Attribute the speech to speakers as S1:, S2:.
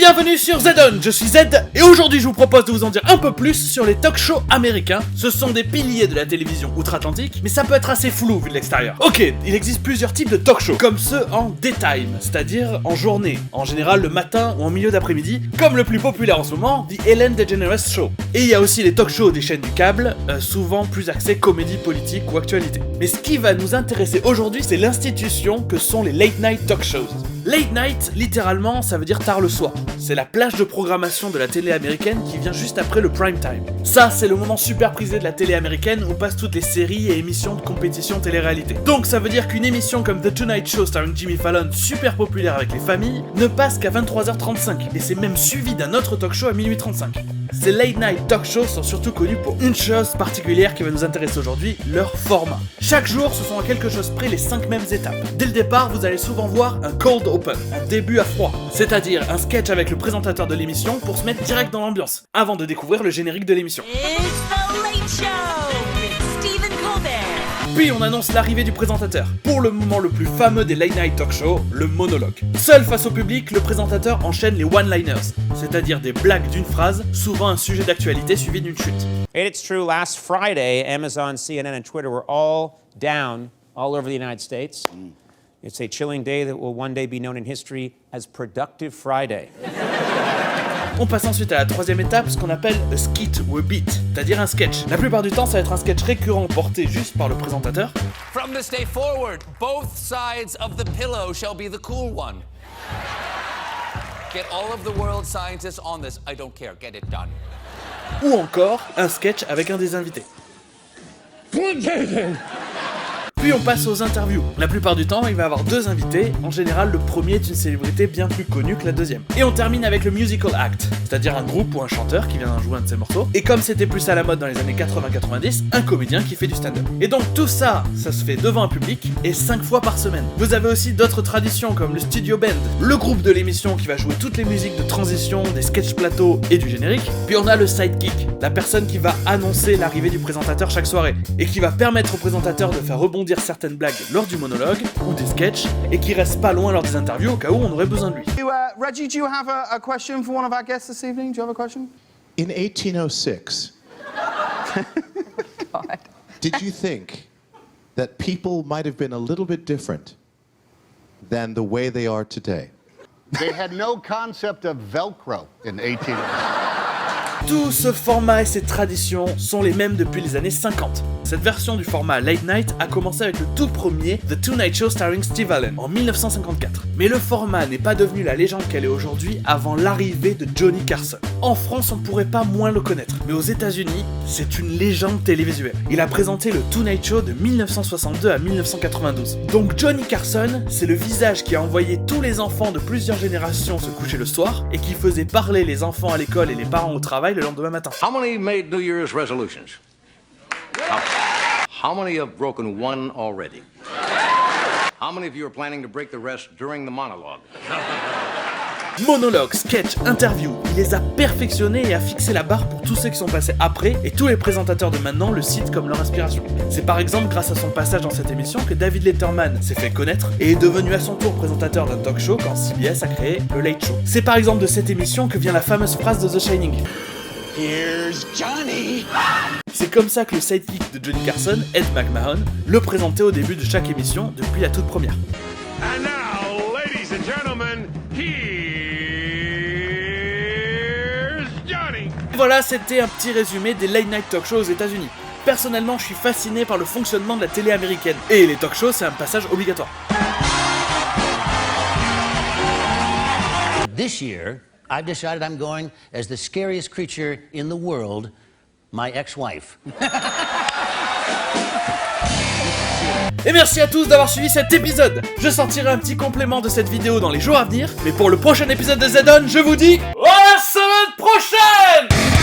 S1: Bienvenue sur ZON, je suis Z, et aujourd'hui je vous propose de vous en dire un peu plus sur les talk-shows américains. Ce sont des piliers de la télévision outre-Atlantique, mais ça peut être assez flou vu de l'extérieur. Ok, il existe plusieurs types de talk-shows, comme ceux en daytime, c'est-à-dire en journée, en général le matin ou en milieu d'après-midi, comme le plus populaire en ce moment, The Ellen DeGeneres Show. Et il y a aussi les talk-shows des chaînes du câble, souvent plus axés comédie politique ou actualité. Mais ce qui va nous intéresser aujourd'hui, c'est l'institution que sont les late night talk shows. Late night, littéralement, ça veut dire tard le soir. C'est la plage de programmation de la télé américaine qui vient juste après le prime time. Ça, c'est le moment super prisé de la télé américaine où passent toutes les séries et émissions de compétition télé-réalité. Donc ça veut dire qu'une émission comme The Tonight Show starring Jimmy Fallon, super populaire avec les familles, ne passe qu'à 23h35, et c'est même suivi d'un autre talk show à minuit 35. Ces late night talk shows sont surtout connus pour une chose particulière qui va nous intéresser aujourd'hui, leur format. Chaque jour, ce sont à quelque chose près les 5 mêmes étapes. Dès le départ, vous allez souvent voir un cold open, un début à froid, c'est-à-dire un sketch avec le présentateur de l'émission pour se mettre direct dans l'ambiance, avant de découvrir le générique de l'émission. Puis on annonce l'arrivée du présentateur, pour le moment le plus fameux des late night talk shows, le monologue. Seul face au public, le présentateur enchaîne les one-liners, c'est-à-dire des blagues d'une phrase, souvent un sujet d'actualité suivi d'une chute.
S2: And it's true, last Friday, Amazon, CNN, and Twitter were all down all over the United States. It's a chilling day that will one day be known in history as Productive Friday.
S1: On passe ensuite à la troisième étape, ce qu'on appelle a skit ou a beat, c'est-à-dire un sketch. La plupart du temps, ça va être un sketch récurrent porté juste par le présentateur.
S3: From this day forward, both sides of the pillow shall be the cool one. Get all of the world scientists on this. I don't care. Get it done.
S1: Ou encore un sketch avec un des invités. Puis on passe aux interviews. La plupart du temps, il va y avoir 2 invités. En général, le premier est une célébrité bien plus connue que la deuxième. Et on termine avec le musical act, c'est-à-dire un groupe ou un chanteur qui vient jouer un de ses morceaux. Et comme c'était plus à la mode dans les années 80-90, un comédien qui fait du stand-up. Et donc tout ça, ça se fait devant un public et 5 fois par semaine. Vous avez aussi d'autres traditions comme le studio band, le groupe de l'émission qui va jouer toutes les musiques de transition, des sketchs plateaux et du générique. Puis on a le sidekick, la personne qui va annoncer l'arrivée du présentateur chaque soirée et qui va permettre au présentateur de faire rebondir certaines blagues lors du monologue ou des sketchs et qui reste pas loin lors des interviews au cas où on aurait besoin de lui.
S4: Reggie, do you have a question for one of our guests this evening? Do you have a question?
S5: In 1806,
S4: God.
S5: did you think that people might have been a little bit different than the way they are today?
S6: They had no concept of Velcro in 1806.
S1: Tout ce format et ces traditions sont les mêmes depuis les années 50. Cette version du format Late Night a commencé avec le tout premier The Tonight Show starring Steve Allen en 1954. Mais le format n'est pas devenu la légende qu'elle est aujourd'hui avant l'arrivée de Johnny Carson. En France, on pourrait pas moins le connaître, mais aux États-Unis, c'est une légende télévisuelle. Il a présenté le Tonight Show de 1962 à 1992. Donc Johnny Carson, c'est le visage qui a envoyé tous les enfants de plusieurs générations se coucher le soir et qui faisait parler les enfants à l'école et les parents au travail le lendemain matin.
S7: How many made New Year's resolutions? How many have broken one already? How many of you are planning to break the rest during the monologue?
S1: Monologue, sketch, interview, il les a perfectionnés et a fixé la barre pour tous ceux qui sont passés après, et tous les présentateurs de maintenant le citent comme leur inspiration. C'est par exemple grâce à son passage dans cette émission que David Letterman s'est fait connaître et est devenu à son tour présentateur d'un talk show quand CBS a créé le Late Show. C'est par exemple de cette émission que vient la fameuse phrase de The Shining.
S3: Here's Johnny.
S1: C'est comme ça que le sidekick de Johnny Carson, Ed McMahon, le présentait au début de chaque émission depuis la toute première.
S8: And now, ladies and gentlemen, here's Johnny.
S1: Voilà, c'était un petit résumé des late night talk shows aux États-Unis. Personnellement, je suis fasciné par le fonctionnement de la télé américaine. Et les talk shows, c'est un passage obligatoire.
S9: This year, I've decided I'm going as the scariest creature in the world, my ex-wife.
S1: Et merci à tous d'avoir suivi cet épisode. Je sortirai un petit complément de cette vidéo dans les jours à venir, mais pour le prochain épisode de ZON, je vous dis à la semaine prochaine.